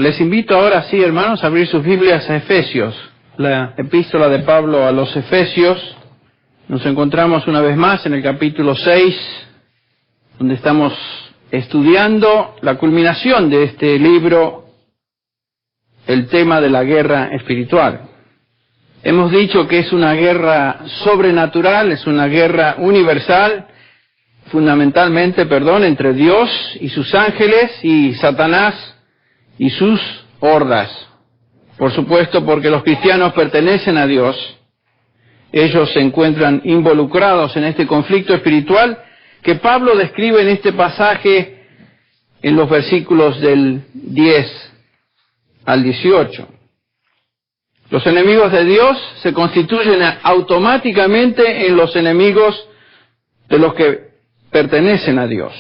Les invito ahora, sí, hermanos, a abrir sus Biblias a Efesios, la epístola de Pablo a los Efesios. Nos encontramos una vez más en el capítulo 6, donde estamos estudiando la culminación de este libro, el tema de la guerra espiritual. Hemos dicho que es una guerra sobrenatural, es una guerra universal, fundamentalmente, entre Dios y sus ángeles y Satanás y sus hordas. Por supuesto, porque los cristianos pertenecen a Dios, ellos se encuentran involucrados en este conflicto espiritual que Pablo describe en este pasaje en los versículos del 10 al 18. Los enemigos de Dios se constituyen automáticamente en los enemigos de los que pertenecen a Dios.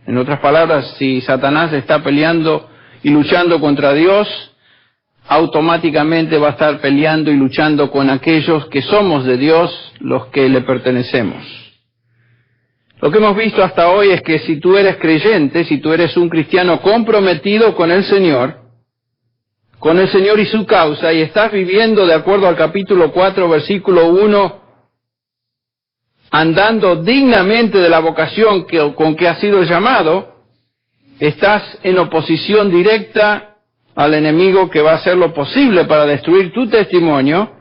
En otras palabras, si Satanás está peleando y luchando contra Dios, automáticamente va a estar peleando y luchando con aquellos que somos de Dios, los que le pertenecemos. Lo que hemos visto hasta hoy es que si tú eres creyente, si tú eres un cristiano comprometido con el Señor y su causa, y estás viviendo de acuerdo al capítulo 4, versículo 1, andando dignamente de la vocación con que has sido llamado, estás en oposición directa al enemigo que va a hacer lo posible para destruir tu testimonio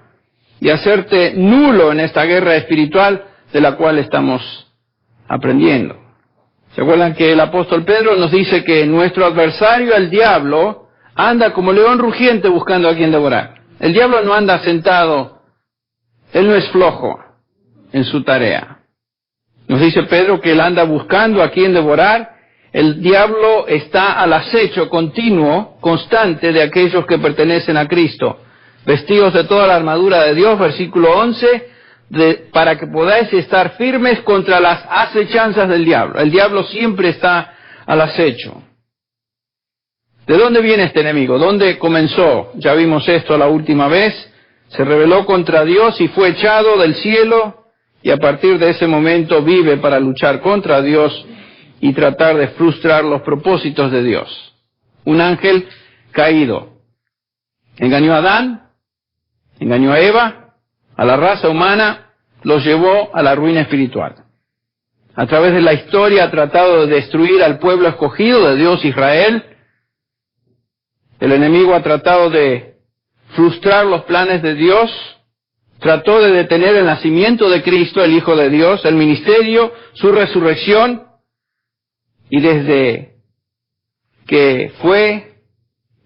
y hacerte nulo en esta guerra espiritual de la cual estamos aprendiendo. ¿Se acuerdan que el apóstol Pedro nos dice que nuestro adversario, el diablo, anda como león rugiente buscando a quien devorar? El diablo no anda sentado, él no es flojo en su tarea. Nos dice Pedro que él anda buscando a quien devorar. El diablo está al acecho continuo, constante de aquellos que pertenecen a Cristo, vestidos de toda la armadura de Dios, versículo 11, para que podáis estar firmes contra las acechanzas del diablo. El diablo siempre está al acecho. ¿De dónde viene este enemigo? ¿Dónde comenzó? Ya vimos esto la última vez. Se rebeló contra Dios y fue echado del cielo, y a partir de ese momento vive para luchar contra Dios y tratar de frustrar los propósitos de Dios. Un ángel caído engañó a Adán, engañó a Eva, a la raza humana, los llevó a la ruina espiritual. A través de la historia ha tratado de destruir al pueblo escogido de Dios, Israel. El enemigo ha tratado de frustrar los planes de Dios, trató de detener el nacimiento de Cristo, el Hijo de Dios, el ministerio, su resurrección, y desde que fue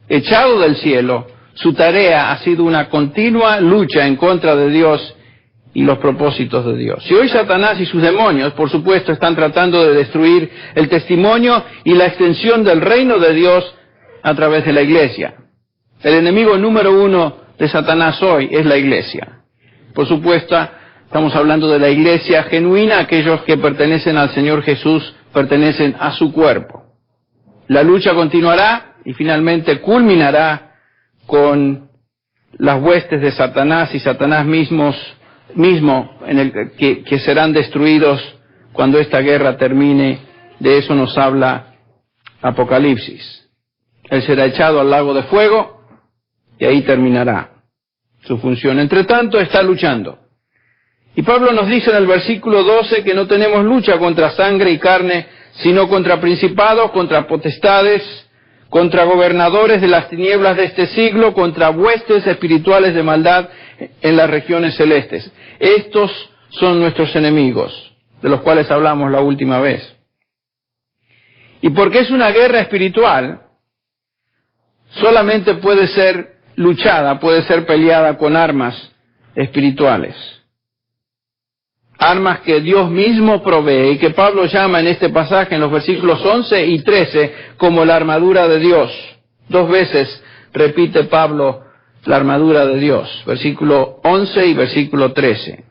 echado del cielo, su tarea ha sido una continua lucha en contra de Dios y los propósitos de Dios. Y hoy Satanás y sus demonios, por supuesto, están tratando de destruir el testimonio y la extensión del reino de Dios a través de la iglesia. El enemigo número uno de Satanás hoy es la iglesia. Por supuesto, estamos hablando de la iglesia genuina, aquellos que pertenecen al Señor Jesús, pertenecen a su cuerpo. La lucha continuará y finalmente culminará con las huestes de Satanás y Satanás mismo que serán destruidos cuando esta guerra termine. De eso nos habla Apocalipsis. Él será echado al lago de fuego y ahí terminará su función. Entre tanto, está luchando. Y Pablo nos dice en el versículo 12 que no tenemos lucha contra sangre y carne, sino contra principados, contra potestades, contra gobernadores de las tinieblas de este siglo, contra huestes espirituales de maldad en las regiones celestes. Estos son nuestros enemigos, de los cuales hablamos la última vez. Y porque es una guerra espiritual, solamente puede ser luchada, puede ser peleada con armas espirituales. Armas que Dios mismo provee y que Pablo llama en este pasaje, en los versículos 11 y 13, como la armadura de Dios. 2 veces repite Pablo la armadura de Dios, versículo 11 y versículo 13.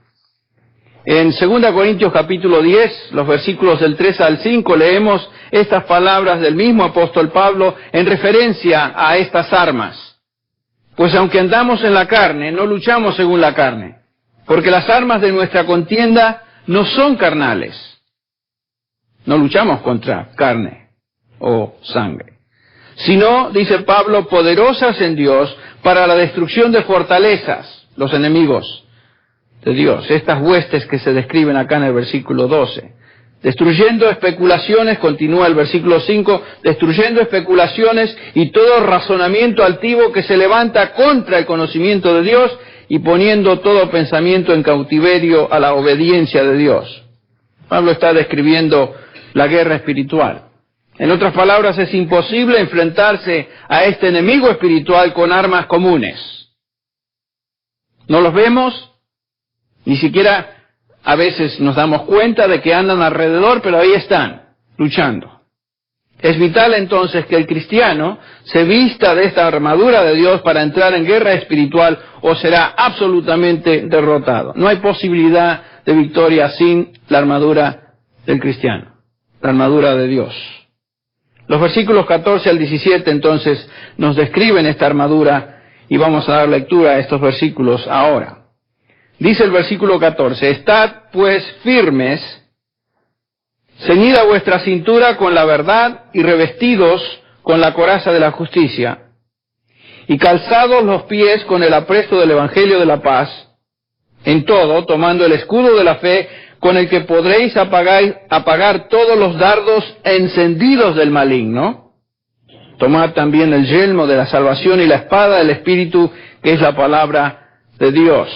En 2 Corintios capítulo 10, los versículos del 3 al 5, leemos estas palabras del mismo apóstol Pablo en referencia a estas armas. Pues aunque andamos en la carne, no luchamos según la carne, porque las armas de nuestra contienda no son carnales. No luchamos contra carne o sangre, sino, dice Pablo, poderosas en Dios para la destrucción de fortalezas, los enemigos de Dios, estas huestes que se describen acá en el versículo 12. Destruyendo especulaciones, continúa el versículo 5, destruyendo especulaciones y todo razonamiento altivo que se levanta contra el conocimiento de Dios y poniendo todo pensamiento en cautiverio a la obediencia de Dios. Pablo está describiendo la guerra espiritual. En otras palabras, es imposible enfrentarse a este enemigo espiritual con armas comunes. No los vemos, ni siquiera a veces nos damos cuenta de que andan alrededor, pero ahí están, luchando. Es vital entonces que el cristiano se vista de esta armadura de Dios para entrar en guerra espiritual o será absolutamente derrotado. No hay posibilidad de victoria sin la armadura del cristiano, la armadura de Dios. Los versículos 14 al 17 entonces nos describen esta armadura y vamos a dar lectura a estos versículos ahora. Dice el versículo 14, estad pues firmes, ceñida vuestra cintura con la verdad y revestidos con la coraza de la justicia, y calzados los pies con el apresto del evangelio de la paz, en todo tomando el escudo de la fe con el que podréis apagar todos los dardos encendidos del maligno. Tomad también el yelmo de la salvación y la espada del Espíritu, que es la palabra de Dios.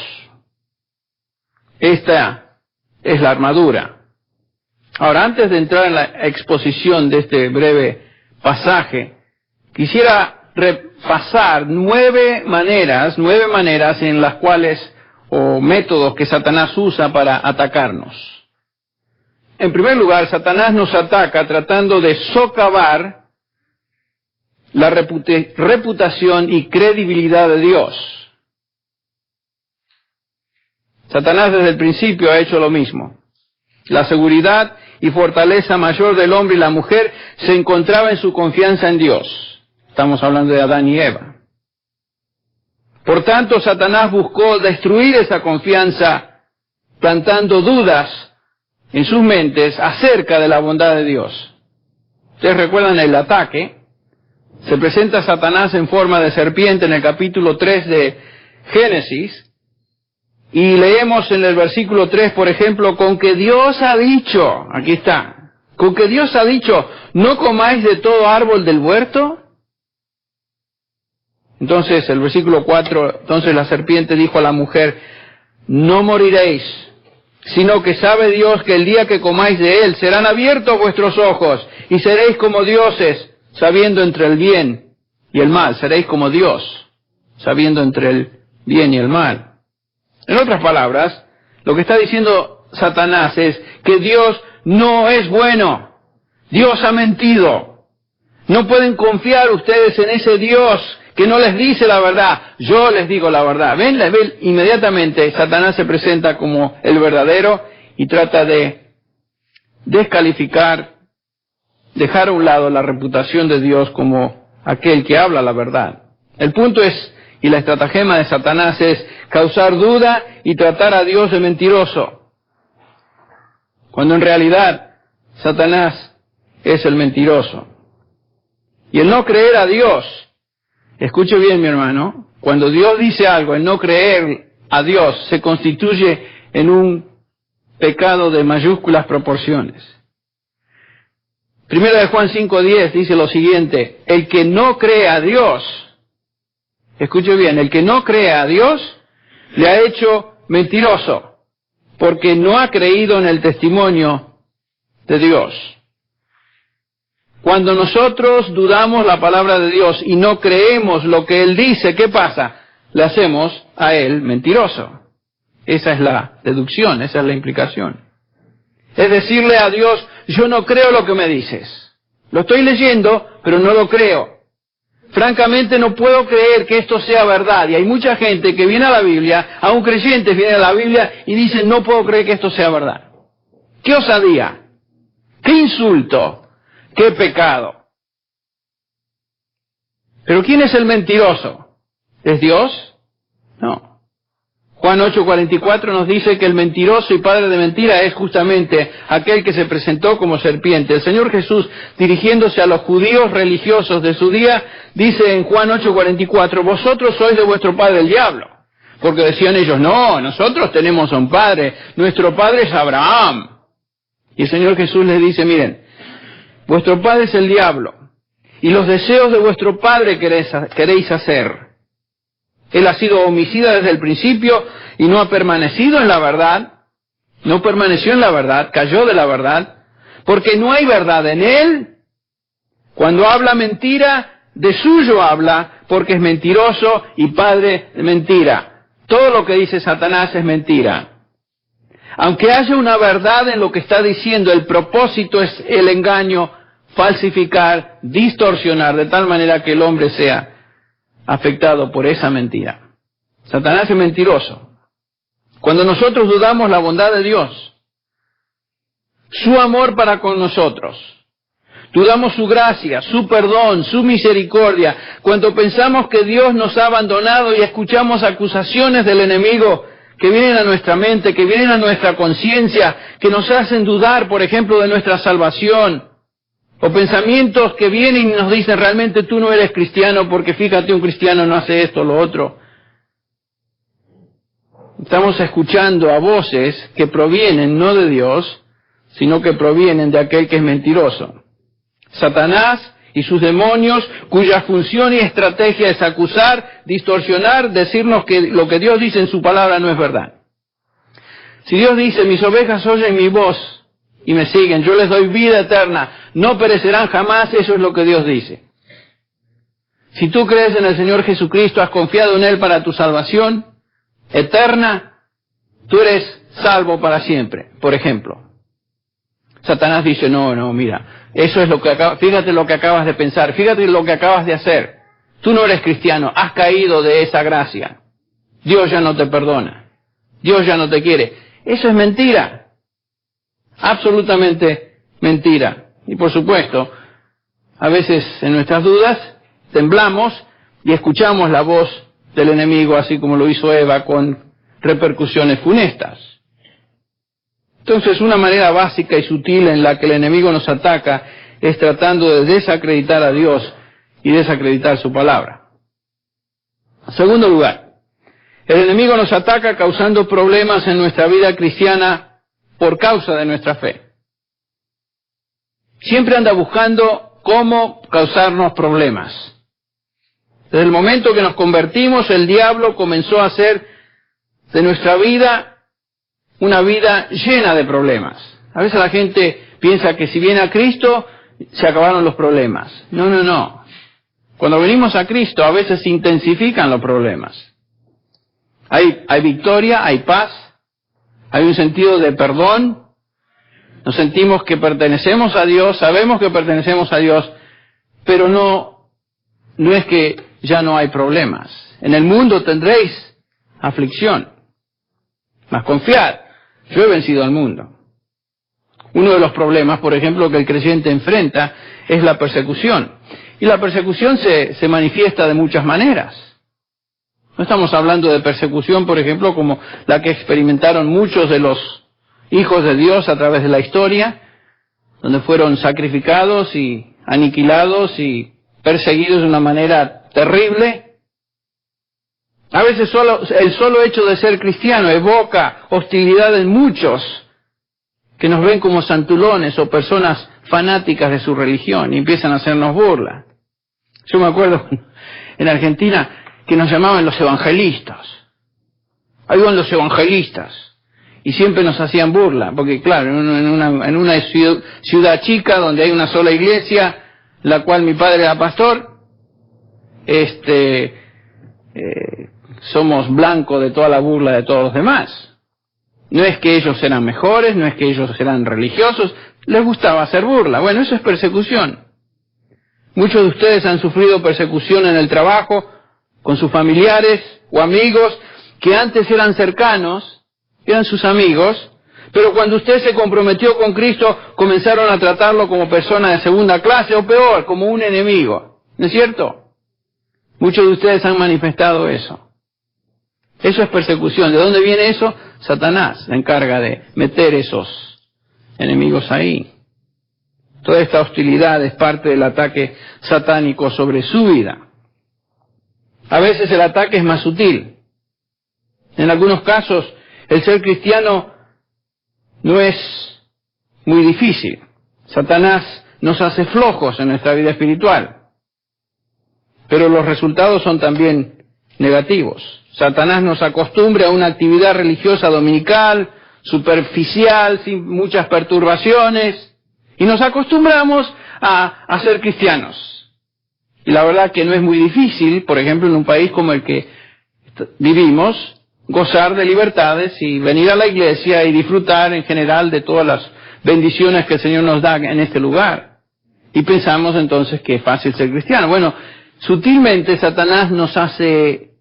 Esta es la armadura. Ahora, antes de entrar en la exposición de este breve pasaje, quisiera repasar nueve maneras en las cuales, o métodos que Satanás usa para atacarnos. En primer lugar, Satanás nos ataca tratando de socavar la reputación y credibilidad de Dios. Satanás desde el principio ha hecho lo mismo. La seguridad y fortaleza mayor del hombre y la mujer se encontraba en su confianza en Dios. Estamos hablando de Adán y Eva. Por tanto, Satanás buscó destruir esa confianza, plantando dudas en sus mentes acerca de la bondad de Dios. Ustedes recuerdan el ataque. Se presenta Satanás en forma de serpiente en el capítulo 3 de Génesis. Y leemos en el versículo 3, por ejemplo, con que Dios ha dicho, aquí está, con que Dios ha dicho, ¿no comáis de todo árbol del huerto? Entonces, el versículo 4, entonces la serpiente dijo a la mujer, no moriréis, sino que sabe Dios que el día que comáis de él serán abiertos vuestros ojos y seréis como dioses, sabiendo entre el bien y el mal. Seréis como Dios, sabiendo entre el bien y el mal. En otras palabras, lo que está diciendo Satanás es que Dios no es bueno. Dios ha mentido. No pueden confiar ustedes en ese Dios que no les dice la verdad. Yo les digo la verdad. ¿Ven? Inmediatamente Satanás se presenta como el verdadero y trata de descalificar, dejar a un lado la reputación de Dios como aquel que habla la verdad. El punto es, y la estratagema de Satanás es causar duda y tratar a Dios de mentiroso, cuando en realidad Satanás es el mentiroso. Y el no creer a Dios, escuche bien mi hermano, cuando Dios dice algo, el no creer a Dios se constituye en un pecado de mayúsculas proporciones. Primera de Juan 5:10 dice lo siguiente, el que no cree a Dios, escuche bien, el que no cree a Dios le ha hecho mentiroso, porque no ha creído en el testimonio de Dios. Cuando nosotros dudamos la palabra de Dios y no creemos lo que Él dice, ¿qué pasa? Le hacemos a Él mentiroso. Esa es la deducción, esa es la implicación. Es decirle a Dios, yo no creo lo que me dices. Lo estoy leyendo, pero no lo creo. Francamente no puedo creer que esto sea verdad. Y hay mucha gente que viene a la Biblia, aun creyentes vienen a la Biblia y dicen, no puedo creer que esto sea verdad. ¡Qué osadía! ¡Qué insulto! ¡Qué pecado! Pero ¿quién es el mentiroso? ¿Es Dios? No. Juan 8:44 nos dice que el mentiroso y padre de mentira es justamente aquel que se presentó como serpiente. El Señor Jesús, dirigiéndose a los judíos religiosos de su día, dice en Juan 8:44, vosotros sois de vuestro padre el diablo. Porque decían ellos, no, nosotros tenemos a un padre, nuestro padre es Abraham. Y el Señor Jesús les dice, miren, vuestro padre es el diablo, y los deseos de vuestro padre queréis hacer. Él ha sido homicida desde el principio y no ha permanecido en la verdad, no permaneció en la verdad, cayó de la verdad, porque no hay verdad en él. Cuando habla mentira, de suyo habla, porque es mentiroso y padre de mentira. Todo lo que dice Satanás es mentira. Aunque haya una verdad en lo que está diciendo, el propósito es el engaño, falsificar, distorsionar, de tal manera que el hombre sea afectado por esa mentira. Satanás es mentiroso. Cuando nosotros dudamos la bondad de Dios, su amor para con nosotros, dudamos su gracia, su perdón, su misericordia, cuando pensamos que Dios nos ha abandonado y escuchamos acusaciones del enemigo que vienen a nuestra mente, que vienen a nuestra conciencia, que nos hacen dudar, por ejemplo, de nuestra salvación, o pensamientos que vienen y nos dicen, realmente tú no eres cristiano porque fíjate, un cristiano no hace esto o lo otro. Estamos escuchando a voces que provienen no de Dios, sino que provienen de aquel que es mentiroso. Satanás y sus demonios, cuya función y estrategia es acusar, distorsionar, decirnos que lo que Dios dice en su palabra no es verdad. Si Dios dice, mis ovejas oyen mi voz y me siguen, yo les doy vida eterna, no perecerán jamás, eso es lo que Dios dice. Si tú crees en el Señor Jesucristo, has confiado en Él para tu salvación eterna, tú eres salvo para siempre, por ejemplo. Satanás dice, no, mira, eso es lo que fíjate lo que acabas de pensar, fíjate lo que acabas de hacer. Tú no eres cristiano, has caído de esa gracia. Dios ya no te perdona, Dios ya no te quiere. Eso es mentira. Absolutamente mentira. Y por supuesto, a veces en nuestras dudas temblamos y escuchamos la voz del enemigo, así como lo hizo Eva, con repercusiones funestas. Entonces, una manera básica y sutil en la que el enemigo nos ataca es tratando de desacreditar a Dios y desacreditar su palabra. En segundo lugar, el enemigo nos ataca causando problemas en nuestra vida cristiana por causa de nuestra fe. Siempre anda buscando cómo causarnos problemas. Desde el momento que nos convertimos, el diablo comenzó a hacer de nuestra vida una vida llena de problemas. A veces la gente piensa que si viene a Cristo, se acabaron los problemas. No. Cuando venimos a Cristo, a veces se intensifican los problemas. Hay victoria, hay paz, hay un sentido de perdón, nos sentimos que pertenecemos a Dios, sabemos que pertenecemos a Dios, pero no es que ya no hay problemas. En el mundo tendréis aflicción, mas confiad, yo he vencido al mundo. Uno de los problemas, por ejemplo, que el creyente enfrenta es la persecución. Y la persecución se manifiesta de muchas maneras. No estamos hablando de persecución, por ejemplo, como la que experimentaron muchos de los hijos de Dios a través de la historia, donde fueron sacrificados y aniquilados y perseguidos de una manera terrible. A veces el solo hecho de ser cristiano evoca hostilidad en muchos que nos ven como santulones o personas fanáticas de su religión y empiezan a hacernos burla. Yo me acuerdo en Argentina que nos llamaban los evangelistas. Ahí van los evangelistas. Y siempre nos hacían burla, porque claro, en una ciudad chica donde hay una sola iglesia, la cual mi padre era pastor, somos blanco de toda la burla de todos los demás. No es que ellos eran mejores, no es que ellos eran religiosos, les gustaba hacer burla. Bueno, eso es persecución. Muchos de ustedes han sufrido persecución en el trabajo, con sus familiares o amigos, que antes eran cercanos, eran sus amigos, pero cuando usted se comprometió con Cristo, comenzaron a tratarlo como persona de segunda clase o peor, como un enemigo. ¿No es cierto? Muchos de ustedes han manifestado eso. Eso es persecución. ¿De dónde viene eso? Satanás se encarga de meter esos enemigos ahí. Toda esta hostilidad es parte del ataque satánico sobre su vida. A veces el ataque es más sutil. En algunos casos, el ser cristiano no es muy difícil. Satanás nos hace flojos en nuestra vida espiritual. Pero los resultados son también negativos. Satanás nos acostumbra a una actividad religiosa dominical, superficial, sin muchas perturbaciones, y nos acostumbramos a ser cristianos. Y la verdad que no es muy difícil, por ejemplo, en un país como el que vivimos, gozar de libertades y venir a la iglesia y disfrutar en general de todas las bendiciones que el Señor nos da en este lugar. Y pensamos entonces que es fácil ser cristiano. Bueno, sutilmente Satanás nos hace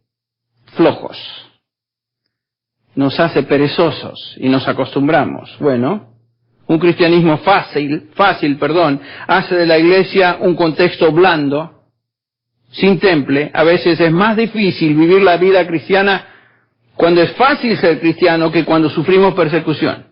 flojos, nos hace perezosos y nos acostumbramos. Bueno, un cristianismo fácil, hace de la iglesia un contexto blando, sin temple. A veces es más difícil vivir la vida cristiana cuando es fácil ser cristiano que cuando sufrimos persecución.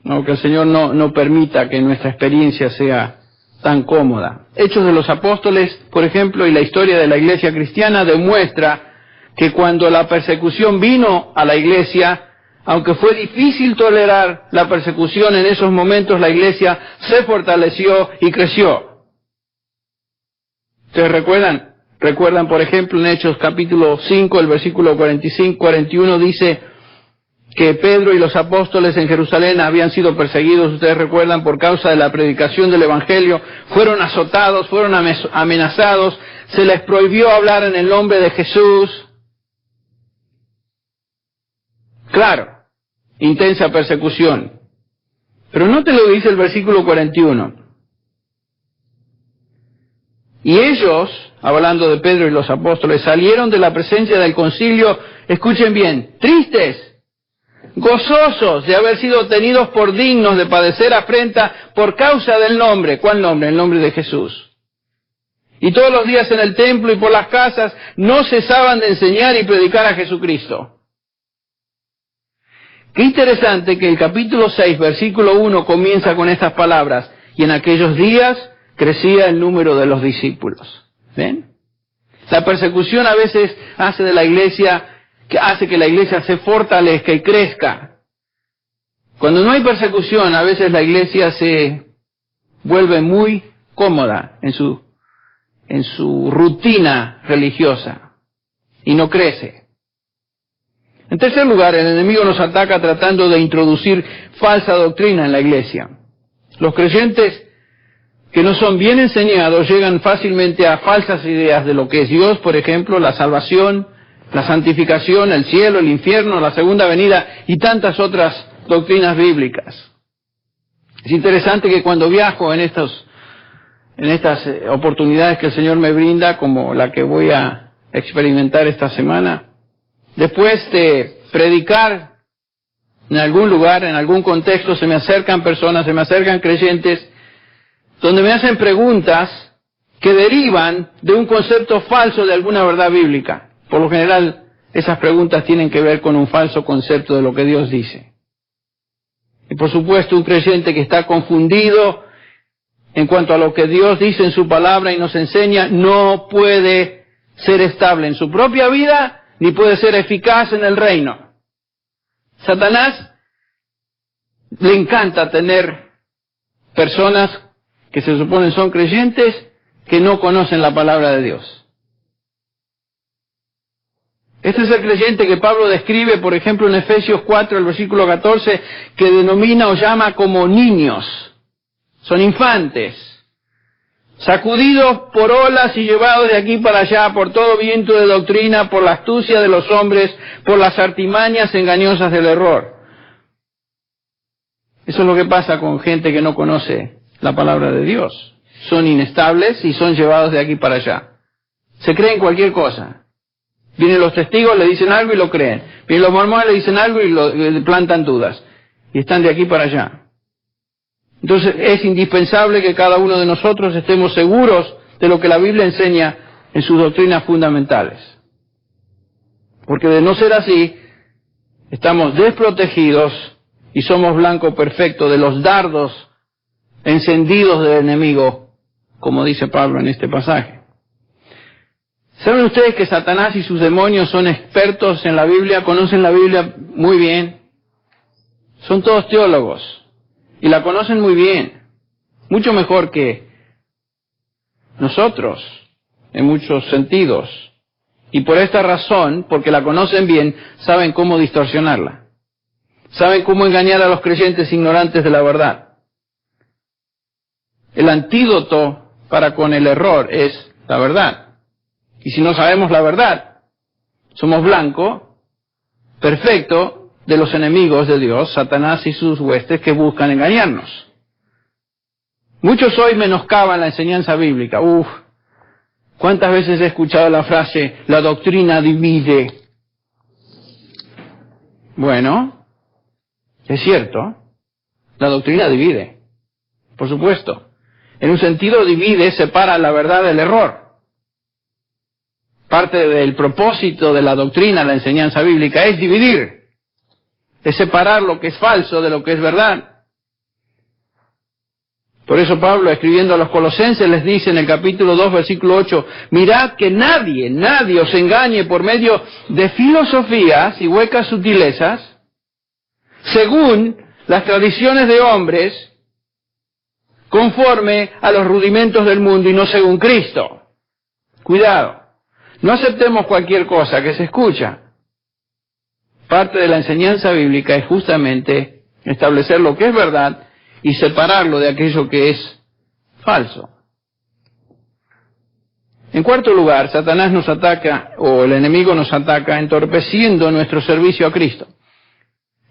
No, que el Señor no permita que nuestra experiencia sea tan cómoda. Hechos de los Apóstoles, por ejemplo, y la historia de la iglesia cristiana demuestra que cuando la persecución vino a la iglesia, aunque fue difícil tolerar la persecución en esos momentos, la iglesia se fortaleció y creció. ¿Ustedes recuerdan? Recuerdan, por ejemplo, en Hechos capítulo 5, el versículo 45-41 dice que Pedro y los apóstoles en Jerusalén habían sido perseguidos, ustedes recuerdan, por causa de la predicación del Evangelio, fueron azotados, fueron amenazados, se les prohibió hablar en el nombre de Jesús. Claro, intensa persecución. Pero note lo que dice el versículo 41. Y ellos, hablando de Pedro y los apóstoles, salieron de la presencia del concilio, escuchen bien, tristes, gozosos de haber sido tenidos por dignos de padecer afrenta por causa del nombre. ¿Cuál nombre? El nombre de Jesús. Y todos los días en el templo y por las casas no cesaban de enseñar y predicar a Jesucristo. Qué interesante que el capítulo 6, versículo 1 comienza con estas palabras. Y en aquellos días crecía el número de los discípulos. ¿Ven? La persecución a veces hace que la iglesia se fortalezca y crezca. Cuando no hay persecución, a veces la iglesia se vuelve muy cómoda en su rutina religiosa y no crece. En tercer lugar, el enemigo nos ataca tratando de introducir falsa doctrina en la iglesia. Los creyentes que no son bien enseñados llegan fácilmente a falsas ideas de lo que es Dios, por ejemplo, la salvación, la santificación, el cielo, el infierno, la segunda venida y tantas otras doctrinas bíblicas. Es interesante que cuando viajo en estas oportunidades que el Señor me brinda, como la que voy a experimentar esta semana, después de predicar en algún lugar, en algún contexto, se me acercan personas, se me acercan creyentes, donde me hacen preguntas que derivan de un concepto falso de alguna verdad bíblica. Por lo general, esas preguntas tienen que ver con un falso concepto de lo que Dios dice. Y por supuesto, un creyente que está confundido en cuanto a lo que Dios dice en su palabra y nos enseña, no puede ser estable en su propia vida, ni puede ser eficaz en el reino. Satanás le encanta tener personas que se suponen son creyentes que no conocen la palabra de Dios. Este es el creyente que Pablo describe, por ejemplo, en Efesios 4, el versículo 14, que denomina o llama como niños. Son infantes, sacudidos por olas y llevados de aquí para allá por todo viento de doctrina, por la astucia de los hombres, por las artimañas engañosas del error. Eso es lo que pasa con gente que no conoce la palabra de Dios. Son inestables y son llevados de aquí para allá. Se creen cualquier cosa. Vienen los testigos, le dicen algo y lo creen. Vienen los mormones, le dicen algo y le plantan dudas. Y están de aquí para allá. Entonces es indispensable que cada uno de nosotros estemos seguros de lo que la Biblia enseña en sus doctrinas fundamentales. Porque de no ser así, estamos desprotegidos y somos blanco perfecto de los dardos encendidos del enemigo, como dice Pablo en este pasaje. ¿Saben ustedes que Satanás y sus demonios son expertos en la Biblia? Conocen la Biblia muy bien. Son todos teólogos y la conocen muy bien, mucho mejor que nosotros en muchos sentidos. Y por esta razón, porque la conocen bien, saben cómo distorsionarla. Saben cómo engañar a los creyentes ignorantes de la verdad. El antídoto para con el error es la verdad. Y si no sabemos la verdad, somos blanco perfecto de los enemigos de Dios, Satanás y sus huestes que buscan engañarnos. Muchos hoy menoscaban la enseñanza bíblica. ¿Cuántas veces he escuchado la frase, la doctrina divide? Bueno, es cierto, la doctrina divide, por supuesto. En un sentido divide, separa la verdad del error. Parte del propósito de la doctrina, la enseñanza bíblica, es dividir, es separar lo que es falso de lo que es verdad. Por eso Pablo, escribiendo a los Colosenses, les dice en el capítulo 2, versículo 8, mirad que nadie os engañe por medio de filosofías y huecas sutilezas, según las tradiciones de hombres, conforme a los rudimentos del mundo y no según Cristo. Cuidado, no aceptemos cualquier cosa que se escucha. Parte de la enseñanza bíblica es justamente establecer lo que es verdad y separarlo de aquello que es falso. En cuarto lugar, Satanás nos ataca, o el enemigo nos ataca, entorpeciendo nuestro servicio a Cristo.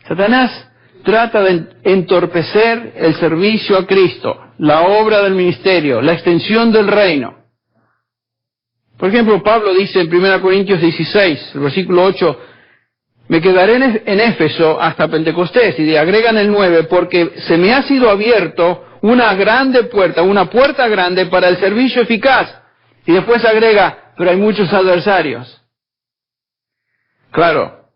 Satanás trata de entorpecer el servicio a Cristo, la obra del ministerio, la extensión del reino. Por ejemplo, Pablo dice en 1 Corintios 16, el versículo 8, me quedaré en Éfeso hasta Pentecostés, y agregan el 9, porque se me ha sido abierto una grande puerta, una puerta grande para el servicio eficaz. Y después agrega, pero hay muchos adversarios. Claro,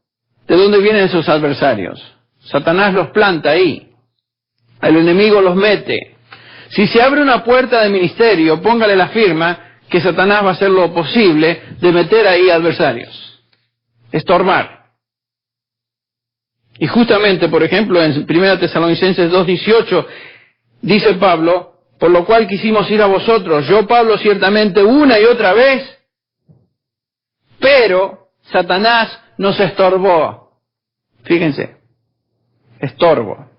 ¿de dónde vienen esos adversarios? Satanás los planta ahí. El enemigo los mete. Si se abre una puerta de ministerio, póngale la firma que Satanás va a hacer lo posible de meter ahí adversarios. Estorbar. Y justamente, por ejemplo, en 1 Tesalonicenses 2:18, dice Pablo, por lo cual quisimos ir a vosotros, yo Pablo ciertamente una y otra vez, pero Satanás nos estorbó. Fíjense, estorbo.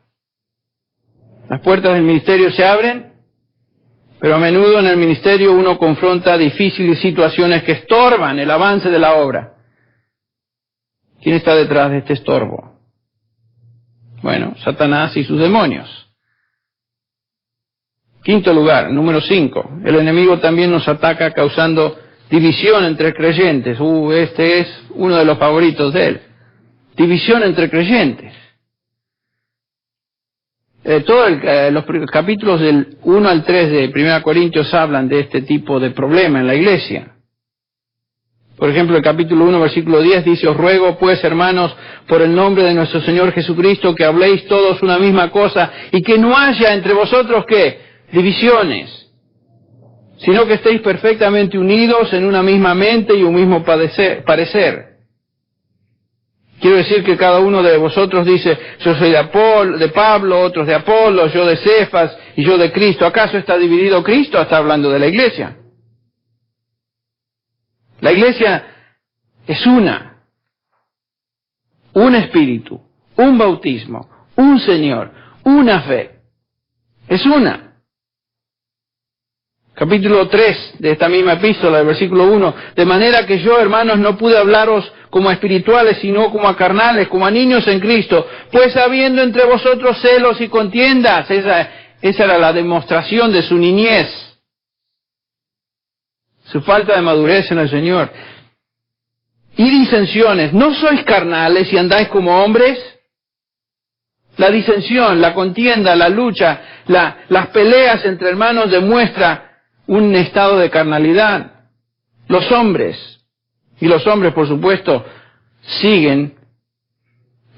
Las puertas del ministerio se abren, pero a menudo en el ministerio uno confronta difíciles situaciones que estorban el avance de la obra. ¿Quién está detrás de este estorbo? Bueno, Satanás y sus demonios. Quinto lugar, número 5. El enemigo también nos ataca causando división entre creyentes. Este es uno de los favoritos de él. División entre creyentes. Los capítulos del 1 al 3 de 1 Corintios hablan de este tipo de problema en la iglesia. Por ejemplo, el capítulo 1, versículo 10 dice, os ruego pues, hermanos, por el nombre de nuestro Señor Jesucristo, que habléis todos una misma cosa y que no haya entre vosotros, ¿qué? Divisiones, sino que estéis perfectamente unidos en una misma mente y un mismo parecer. Quiero decir que cada uno de vosotros dice, yo soy de Pablo, otros de Apolo, yo de Cefas y yo de Cristo. ¿Acaso está dividido Cristo? Está hablando de la iglesia. La iglesia es una. Un espíritu, un bautismo, un Señor, una fe. Es una. Capítulo 3 de esta misma epístola, el versículo 1, de manera que yo, hermanos, no pude hablaros como a espirituales, sino como a carnales, como a niños en Cristo, pues habiendo entre vosotros celos y contiendas, esa era la demostración de su niñez, su falta de madurez en el Señor, y disensiones, ¿no sois carnales y andáis como hombres? La disensión, la contienda, la lucha, las peleas entre hermanos demuestra un estado de carnalidad. Los hombres, por supuesto, siguen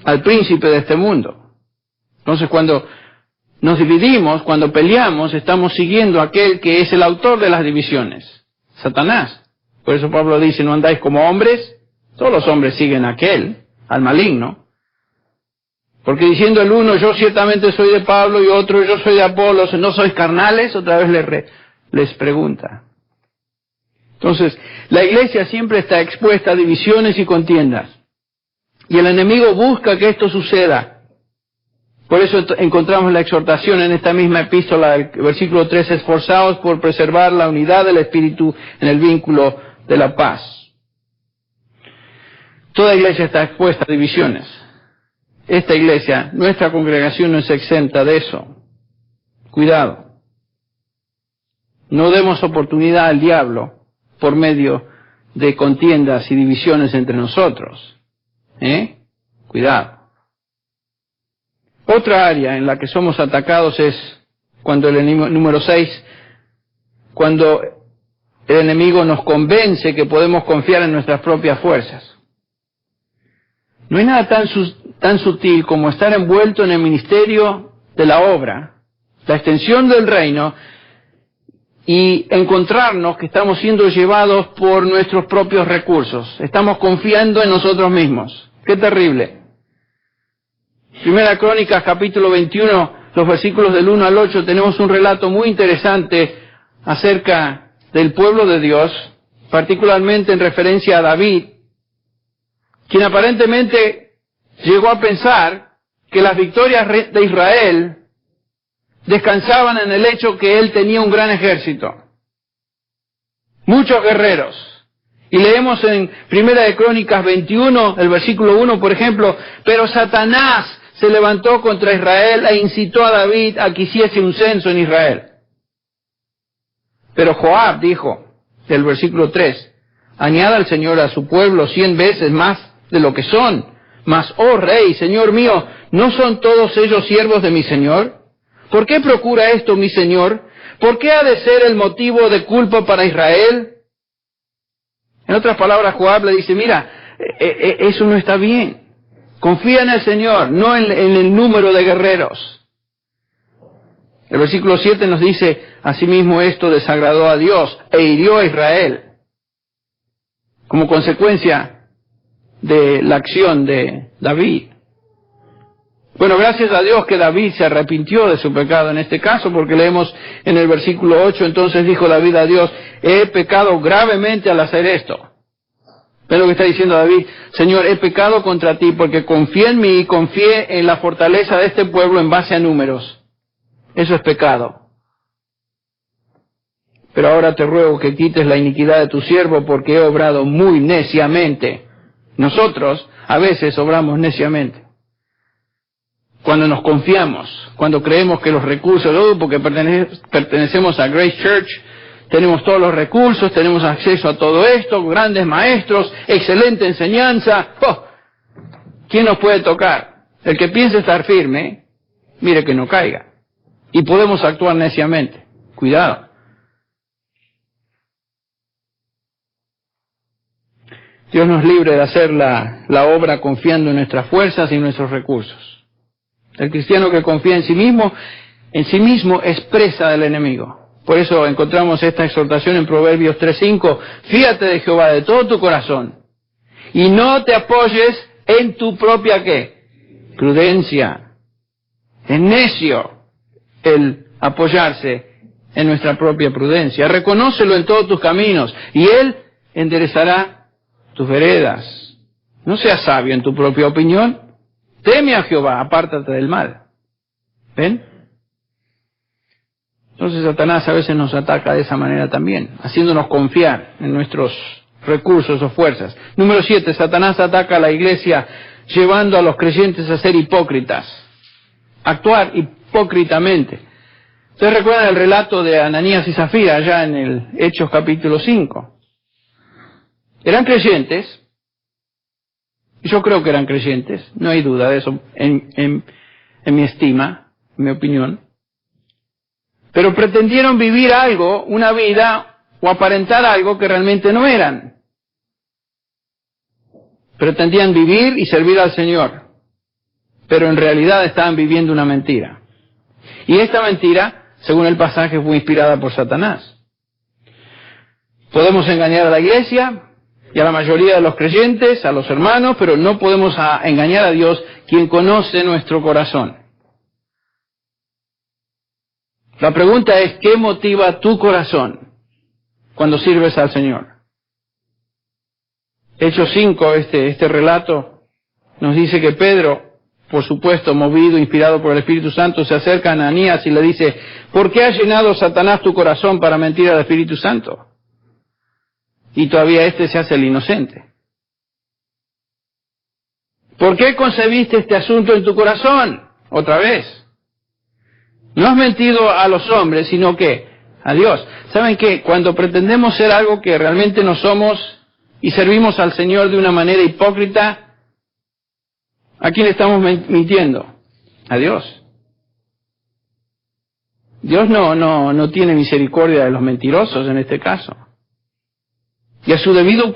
al príncipe de este mundo. Entonces, cuando nos dividimos, cuando peleamos, estamos siguiendo a aquel que es el autor de las divisiones, Satanás. Por eso Pablo dice, no andáis como hombres, todos los hombres siguen a aquel, al maligno. Porque diciendo el uno, yo ciertamente soy de Pablo, y otro, yo soy de Apolos, ¿no sois carnales? Otra vez les pregunta. Entonces, la iglesia siempre está expuesta a divisiones y contiendas. Y el enemigo busca que esto suceda. Por eso encontramos la exhortación en esta misma epístola, del versículo 3, esforzaos por preservar la unidad del Espíritu en el vínculo de la paz. Toda iglesia está expuesta a divisiones. Esta iglesia, nuestra congregación no es exenta de eso. Cuidado. No demos oportunidad al diablo por medio de contiendas y divisiones entre nosotros. Cuidado. Otra área en la que somos atacados es cuando el enemigo, número 6, cuando el enemigo nos convence que podemos confiar en nuestras propias fuerzas. No hay nada tan sutil como estar envuelto en el ministerio de la obra, la extensión del reino, y encontrarnos que estamos siendo llevados por nuestros propios recursos. Estamos confiando en nosotros mismos. ¡Qué terrible! Primera Crónicas, capítulo 21, los versículos del 1 al 8, tenemos un relato muy interesante acerca del pueblo de Dios, particularmente en referencia a David, quien aparentemente llegó a pensar que las victorias de Israel descansaban en el hecho que él tenía un gran ejército, muchos guerreros. Y leemos en Primera de Crónicas 21, el versículo 1, por ejemplo, pero Satanás se levantó contra Israel e incitó a David a que hiciese un censo en Israel. Pero Joab dijo, del versículo 3, añada al Señor a su pueblo 100 veces más de lo que son, mas, oh rey, Señor mío, ¿no son todos ellos siervos de mi Señor? ¿Por qué procura esto mi Señor? ¿Por qué ha de ser el motivo de culpa para Israel? En otras palabras, Joab le dice, mira, eso no está bien. Confía en el Señor, no en el número de guerreros. El versículo 7 nos dice, asimismo esto desagradó a Dios e hirió a Israel, como consecuencia de la acción de David. Bueno, gracias a Dios que David se arrepintió de su pecado en este caso, porque leemos en el versículo 8, entonces dijo David a Dios, he pecado gravemente al hacer esto. ¿Ves lo que está diciendo David? Señor, he pecado contra ti porque confié en mí y confié en la fortaleza de este pueblo en base a números. Eso es pecado. Pero ahora te ruego que quites la iniquidad de tu siervo porque he obrado muy neciamente. Nosotros a veces obramos neciamente. Cuando nos confiamos, cuando creemos que los recursos, porque pertenecemos a Grace Church, tenemos todos los recursos, tenemos acceso a todo esto, grandes maestros, excelente enseñanza. ¿Quién nos puede tocar? El que piense estar firme, mire que no caiga. Y podemos actuar neciamente. Cuidado. Dios nos libre de hacer la obra confiando en nuestras fuerzas y en nuestros recursos. El cristiano que confía en sí mismo es presa del enemigo. Por eso encontramos esta exhortación en Proverbios 3:5. Fíate de Jehová de todo tu corazón y no te apoyes en tu propia, ¿qué? Prudencia. Es necio el apoyarse en nuestra propia prudencia. Reconócelo en todos tus caminos y Él enderezará tus veredas. No seas sabio en tu propia opinión. Teme a Jehová, apártate del mal. ¿Ven? Entonces Satanás a veces nos ataca de esa manera también, haciéndonos confiar en nuestros recursos o fuerzas. Número 7, Satanás ataca a la iglesia llevando a los creyentes a ser hipócritas, actuar hipócritamente. Ustedes recuerdan el relato de Ananías y Zafira allá en el Hechos capítulo 5. Eran creyentes, yo creo que eran creyentes, no hay duda de eso en mi estima, en mi opinión. Pero pretendieron vivir algo, una vida, o aparentar algo que realmente no eran. Pretendían vivir y servir al Señor, pero en realidad estaban viviendo una mentira. Y esta mentira, según el pasaje, fue inspirada por Satanás. Podemos engañar a la iglesia y a la mayoría de los creyentes, a los hermanos, pero no podemos engañar a Dios, quien conoce nuestro corazón. La pregunta es, ¿qué motiva tu corazón cuando sirves al Señor? Hechos 5, este relato, nos dice que Pedro, por supuesto, movido, inspirado por el Espíritu Santo, se acerca a Ananías y le dice, ¿por qué ha llenado Satanás tu corazón para mentir al Espíritu Santo? Y todavía se hace el inocente. ¿Por qué concebiste este asunto en tu corazón? Otra vez. No has mentido a los hombres, sino que a Dios. ¿Saben qué? Cuando pretendemos ser algo que realmente no somos y servimos al Señor de una manera hipócrita, ¿a quién estamos mintiendo? A Dios. Dios no tiene misericordia de los mentirosos en este caso. Y a su debido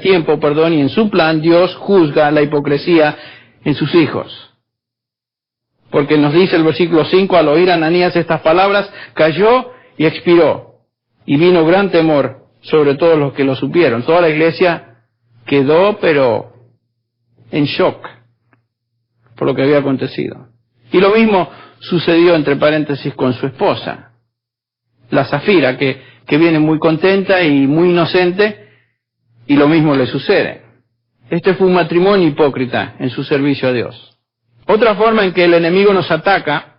tiempo, y en su plan, Dios juzga la hipocresía en sus hijos. Porque nos dice el versículo 5, al oír Ananías estas palabras, cayó y expiró. Y vino gran temor sobre todos los que lo supieron. Toda la iglesia quedó, pero en shock por lo que había acontecido. Y lo mismo sucedió, entre paréntesis, con su esposa, la Zafira, que viene muy contenta y muy inocente, y lo mismo le sucede. Este fue un matrimonio hipócrita en su servicio a Dios. Otra forma en que el enemigo nos ataca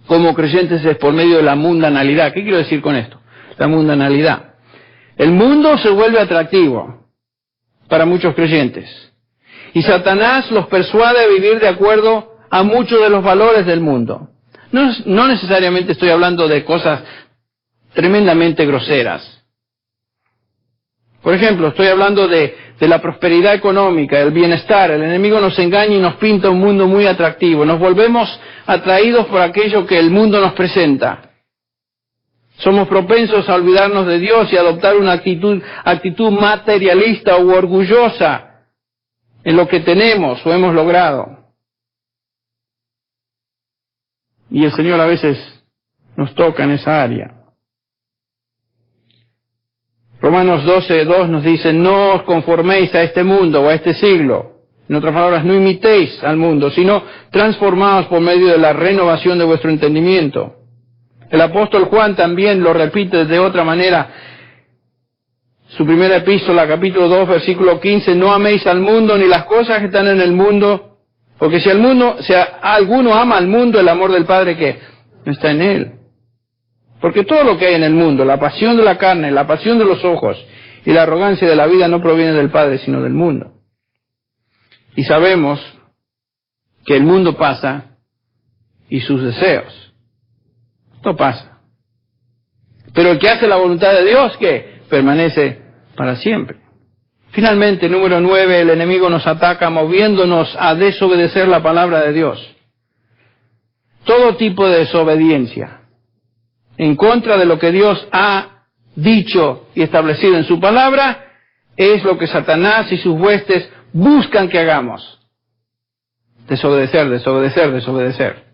como creyentes es por medio de la mundanalidad. ¿Qué quiero decir con esto? La mundanalidad. El mundo se vuelve atractivo para muchos creyentes. Y Satanás los persuade a vivir de acuerdo a muchos de los valores del mundo. No necesariamente estoy hablando de cosas tremendamente groseras. Por ejemplo, estoy hablando de la prosperidad económica, del bienestar. El enemigo nos engaña y nos pinta un mundo muy atractivo. Nos volvemos atraídos por aquello que el mundo nos presenta. Somos propensos a olvidarnos de Dios y adoptar una actitud materialista u orgullosa en lo que tenemos o hemos logrado. Y el Señor a veces nos toca en esa área. Romanos 12:2 nos dice, no os conforméis a este mundo o a este siglo. En otras palabras, no imitéis al mundo, sino transformaos por medio de la renovación de vuestro entendimiento. El apóstol Juan también lo repite de otra manera. Su primera epístola, capítulo 2, versículo 15, no améis al mundo ni las cosas que están en el mundo, porque si alguno ama al mundo, el amor del Padre que no está en él. Porque todo lo que hay en el mundo, la pasión de la carne, la pasión de los ojos y la arrogancia de la vida no proviene del Padre, sino del mundo. Y sabemos que el mundo pasa y sus deseos. Esto pasa. Pero el que hace la voluntad de Dios, que permanece para siempre. Finalmente, número 9, el enemigo nos ataca moviéndonos a desobedecer la palabra de Dios. Todo tipo de desobediencia en contra de lo que Dios ha dicho y establecido en su palabra, es lo que Satanás y sus huestes buscan que hagamos. Desobedecer, desobedecer, desobedecer.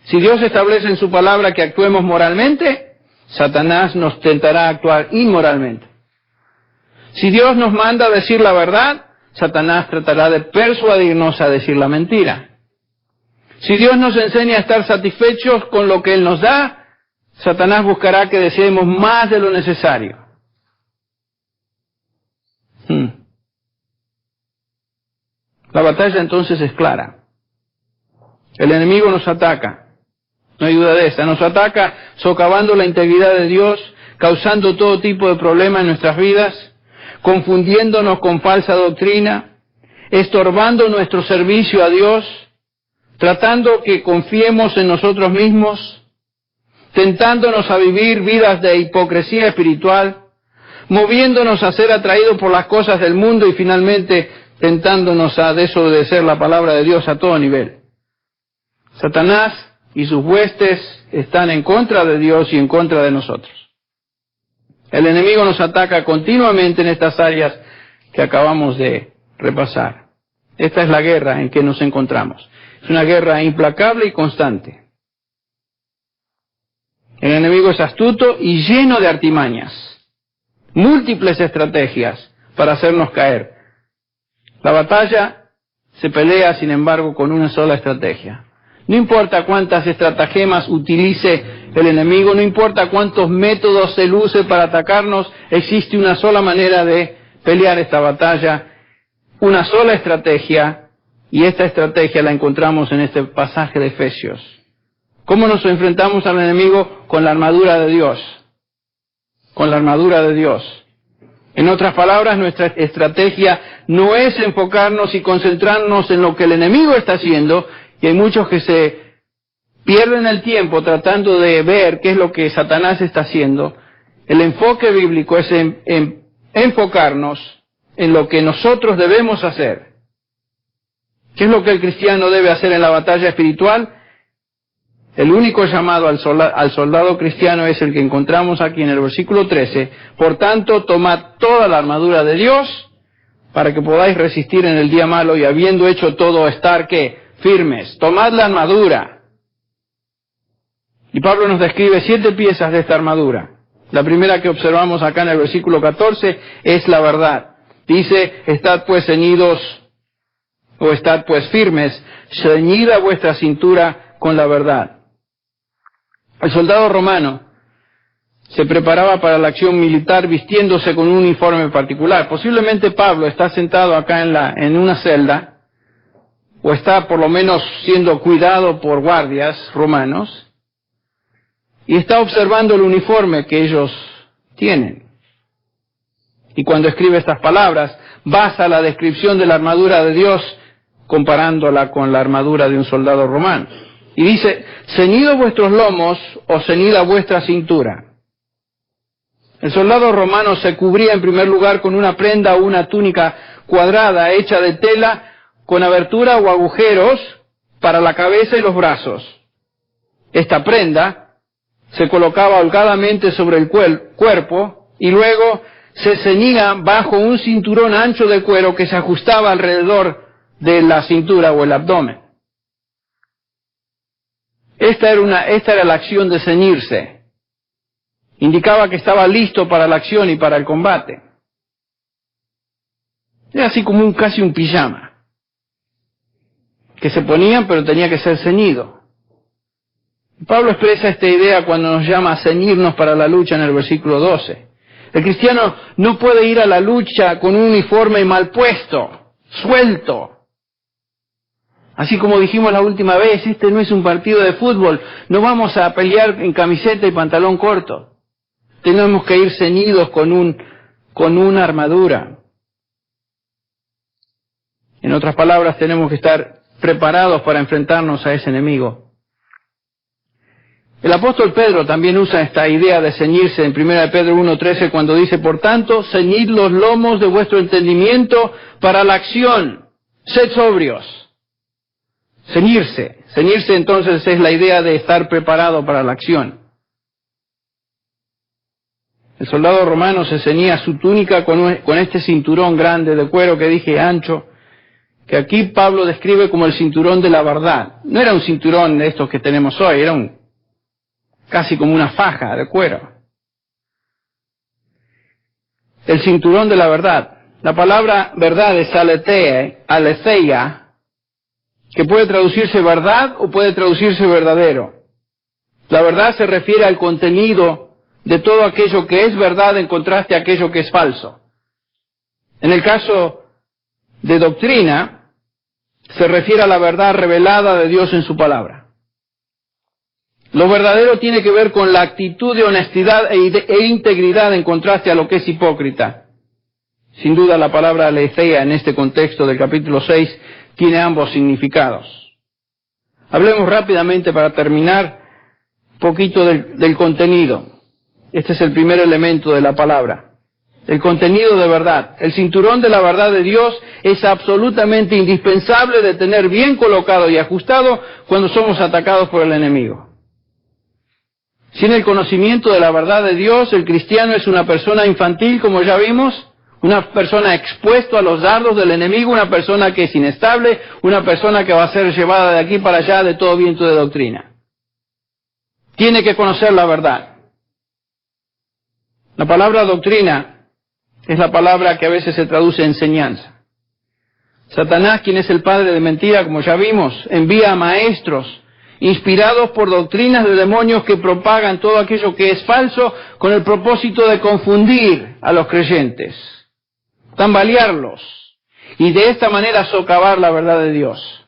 Si Dios establece en su palabra que actuemos moralmente, Satanás nos tentará a actuar inmoralmente. Si Dios nos manda a decir la verdad, Satanás tratará de persuadirnos a decir la mentira. Si Dios nos enseña a estar satisfechos con lo que Él nos da, Satanás buscará que deseemos más de lo necesario. La batalla entonces es clara. El enemigo nos ataca, no hay duda de esta. Nos ataca socavando la integridad de Dios, causando todo tipo de problemas en nuestras vidas, confundiéndonos con falsa doctrina, estorbando nuestro servicio a Dios, tratando que confiemos en nosotros mismos, tentándonos a vivir vidas de hipocresía espiritual, moviéndonos a ser atraídos por las cosas del mundo y finalmente tentándonos a desobedecer la palabra de Dios a todo nivel. Satanás y sus huestes están en contra de Dios y en contra de nosotros. El enemigo nos ataca continuamente en estas áreas que acabamos de repasar. Esta es la guerra en que nos encontramos. Es una guerra implacable y constante. El enemigo es astuto y lleno de artimañas, múltiples estrategias para hacernos caer. La batalla se pelea, sin embargo, con una sola estrategia. No importa cuántas estratagemas utilice el enemigo, no importa cuántos métodos él use para atacarnos, existe una sola manera de pelear esta batalla, una sola estrategia, y esta estrategia la encontramos en este pasaje de Efesios. ¿Cómo nos enfrentamos al enemigo? Con la armadura de Dios. Con la armadura de Dios. En otras palabras, nuestra estrategia no es enfocarnos y concentrarnos en lo que el enemigo está haciendo, y hay muchos que se pierden el tiempo tratando de ver qué es lo que Satanás está haciendo. El enfoque bíblico es en enfocarnos en lo que nosotros debemos hacer. ¿Qué es lo que el cristiano debe hacer en la batalla espiritual? El único llamado al soldado cristiano es el que encontramos aquí en el versículo 13. Por tanto, tomad toda la armadura de Dios para que podáis resistir en el día malo y habiendo hecho todo, estar, ¿qué? Firmes. Tomad la armadura. Y Pablo nos describe 7 piezas de esta armadura. La primera que observamos acá en el versículo 14 es la verdad. Dice, estad pues ceñidos, o estad pues firmes, ceñida vuestra cintura con la verdad. El soldado romano se preparaba para la acción militar vistiéndose con un uniforme particular. Posiblemente Pablo está sentado acá en una celda, o está por lo menos siendo cuidado por guardias romanos, y está observando el uniforme que ellos tienen. Y cuando escribe estas palabras, basa la descripción de la armadura de Dios comparándola con la armadura de un soldado romano. Y dice, ceñidos vuestros lomos o ceñida vuestra cintura. El soldado romano se cubría en primer lugar con una prenda o una túnica cuadrada hecha de tela con abertura o agujeros para la cabeza y los brazos. Esta prenda se colocaba holgadamente sobre el cuerpo y luego se ceñía bajo un cinturón ancho de cuero que se ajustaba alrededor de la cintura o el abdomen. Esta era la acción de ceñirse. Indicaba que estaba listo para la acción y para el combate. Era así como casi un pijama, que se ponían pero tenía que ser ceñido. Pablo expresa esta idea cuando nos llama a ceñirnos para la lucha en el versículo 12. El cristiano no puede ir a la lucha con un uniforme mal puesto, suelto. Así como dijimos la última vez, este no es un partido de fútbol, no vamos a pelear en camiseta y pantalón corto. Tenemos que ir ceñidos con una armadura. En otras palabras, tenemos que estar preparados para enfrentarnos a ese enemigo. El apóstol Pedro también usa esta idea de ceñirse en 1 Pedro 1:13 cuando dice, por tanto, ceñid los lomos de vuestro entendimiento para la acción, sed sobrios. Ceñirse entonces es la idea de estar preparado para la acción. El soldado romano se ceñía su túnica con este cinturón grande de cuero que dije ancho, que aquí Pablo describe como el cinturón de la verdad. No era un cinturón de estos que tenemos hoy, era casi como una faja de cuero. El cinturón de la verdad. La palabra verdad es aletheia, que puede traducirse verdad o puede traducirse verdadero. La verdad se refiere al contenido de todo aquello que es verdad en contraste a aquello que es falso. En el caso de doctrina, se refiere a la verdad revelada de Dios en su palabra. Lo verdadero tiene que ver con la actitud de honestidad e integridad en contraste a lo que es hipócrita. Sin duda la palabra aletheia en este contexto del capítulo 6 tiene ambos significados. Hablemos rápidamente para terminar un poquito del contenido. Este es el primer elemento de la palabra. El contenido de verdad. El cinturón de la verdad de Dios es absolutamente indispensable de tener bien colocado y ajustado cuando somos atacados por el enemigo. Sin el conocimiento de la verdad de Dios, el cristiano es una persona infantil, como ya vimos, Una persona expuesta a los dardos del enemigo, una persona que es inestable, una persona que va a ser llevada de aquí para allá de todo viento de doctrina. Tiene que conocer la verdad. La palabra doctrina es la palabra que a veces se traduce enseñanza. Satanás, quien es el padre de mentira, como ya vimos, envía a maestros inspirados por doctrinas de demonios que propagan todo aquello que es falso con el propósito de confundir a los creyentes, tambalearlos y de esta manera socavar la verdad de Dios.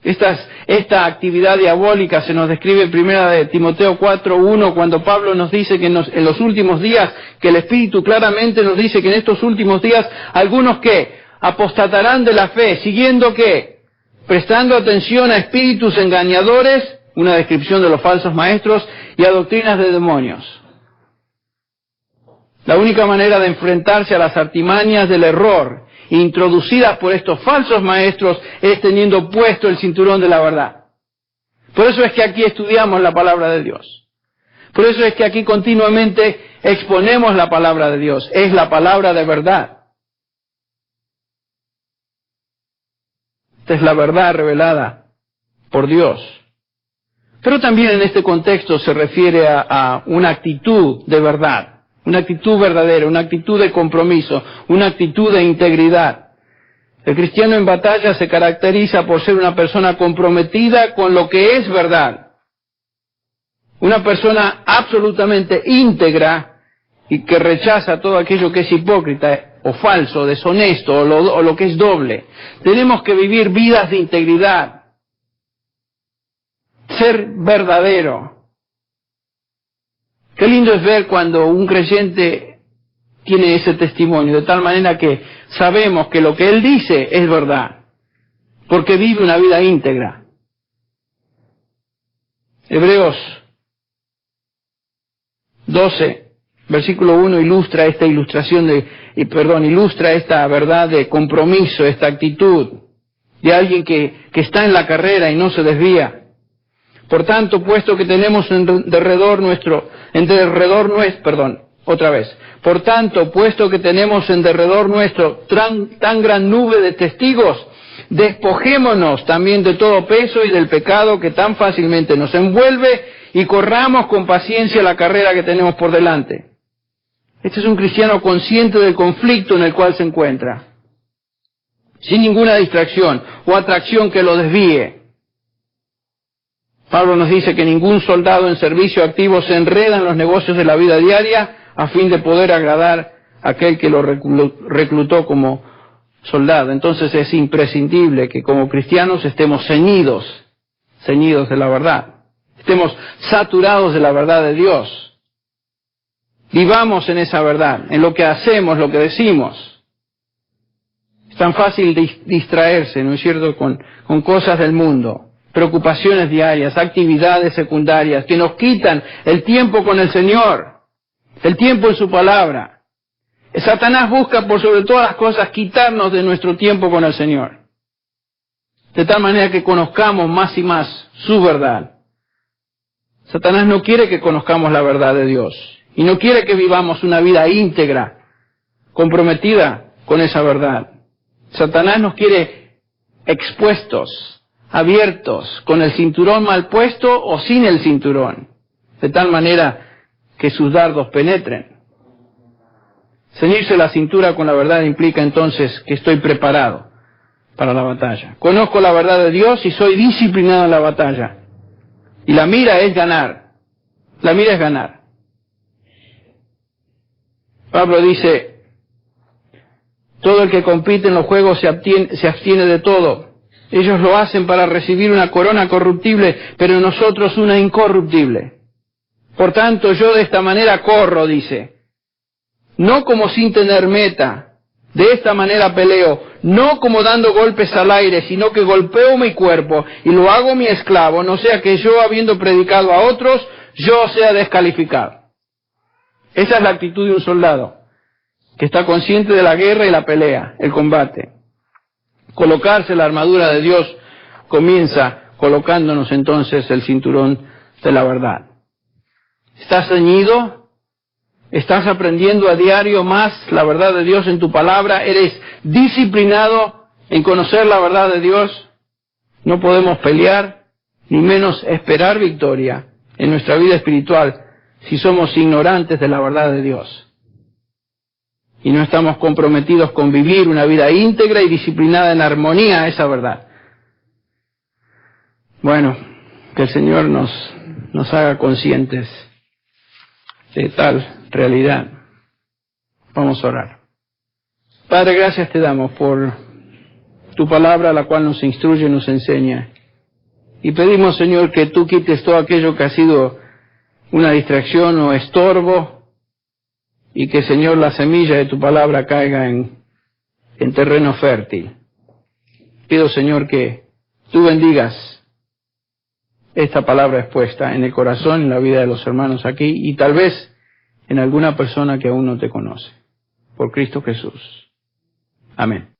Esta actividad diabólica se nos describe en 1 Timoteo 4:1, cuando Pablo nos dice que en los últimos días, que el Espíritu claramente nos dice que en estos últimos días algunos que apostatarán de la fe, siguiendo que, prestando atención a espíritus engañadores, una descripción de los falsos maestros, y a doctrinas de demonios. La única manera de enfrentarse a las artimañas del error introducidas por estos falsos maestros es teniendo puesto el cinturón de la verdad. Por eso es que aquí estudiamos la palabra de Dios. Por eso es que aquí continuamente exponemos la palabra de Dios. Es la palabra de verdad. Esta es la verdad revelada por Dios. Pero también en este contexto se refiere a una actitud de verdad. Una actitud verdadera, una actitud de compromiso, una actitud de integridad. El cristiano en batalla se caracteriza por ser una persona comprometida con lo que es verdad. Una persona absolutamente íntegra y que rechaza todo aquello que es hipócrita o falso, deshonesto o lo que es doble. Tenemos que vivir vidas de integridad. Ser verdadero. Qué lindo es ver cuando un creyente tiene ese testimonio, de tal manera que sabemos que lo que él dice es verdad, porque vive una vida íntegra. Hebreos 12, versículo 1 ilustra esta ilustra esta verdad de compromiso, esta actitud de alguien que está en la carrera y no se desvía. Por tanto, puesto que tenemos Por tanto, puesto que tenemos en derredor nuestro tan gran nube de testigos, despojémonos también de todo peso y del pecado que tan fácilmente nos envuelve y corramos con paciencia la carrera que tenemos por delante. Este es un cristiano consciente del conflicto en el cual se encuentra, sin ninguna distracción o atracción que lo desvíe. Pablo nos dice que ningún soldado en servicio activo se enreda en los negocios de la vida diaria a fin de poder agradar a aquel que lo reclutó como soldado. Entonces es imprescindible que como cristianos estemos ceñidos de la verdad, estemos saturados de la verdad de Dios. Vivamos en esa verdad, en lo que hacemos, lo que decimos. Es tan fácil distraerse, ¿no es cierto?, con cosas del mundo. Preocupaciones diarias, actividades secundarias que nos quitan el tiempo con el Señor, el tiempo en su palabra. Satanás busca por sobre todas las cosas quitarnos de nuestro tiempo con el Señor, de tal manera que conozcamos más y más su verdad. Satanás no quiere que conozcamos la verdad de Dios y no quiere que vivamos una vida íntegra, comprometida con esa verdad. Satanás nos quiere expuestos, abiertos, con el cinturón mal puesto o sin el cinturón, de tal manera que sus dardos penetren. Ceñirse la cintura con la verdad implica entonces que estoy preparado para la batalla. Conozco la verdad de Dios y soy disciplinado en la batalla. Y la mira es ganar. La mira es ganar. Pablo dice, todo el que compite en los juegos se abstiene de todo. Ellos lo hacen para recibir una corona corruptible, pero nosotros una incorruptible. Por tanto, yo de esta manera corro, dice, no como sin tener meta. De esta manera peleo, no como dando golpes al aire, sino que golpeo mi cuerpo y lo hago mi esclavo, no sea que yo, habiendo predicado a otros, yo sea descalificado. Esa es la actitud de un soldado, que está consciente de la guerra y la pelea, el combate. Colocarse la armadura de Dios comienza colocándonos entonces el cinturón de la verdad. ¿Estás ceñido ¿Estás aprendiendo a diario más la verdad de Dios en tu palabra? ¿Eres disciplinado en conocer la verdad de Dios? No podemos pelear, ni menos esperar victoria en nuestra vida espiritual si somos ignorantes de la verdad de Dios. Y no estamos comprometidos con vivir una vida íntegra y disciplinada en armonía a esa verdad. Bueno, que el Señor nos haga conscientes de tal realidad. Vamos a orar. Padre, gracias te damos por tu palabra, la cual nos instruye y nos enseña. Y pedimos, Señor, que tú quites todo aquello que ha sido una distracción o estorbo, y que, Señor, la semilla de tu palabra caiga en terreno fértil. Pido, Señor, que tú bendigas esta palabra expuesta en el corazón, en la vida de los hermanos aquí, y tal vez en alguna persona que aún no te conoce. Por Cristo Jesús. Amén.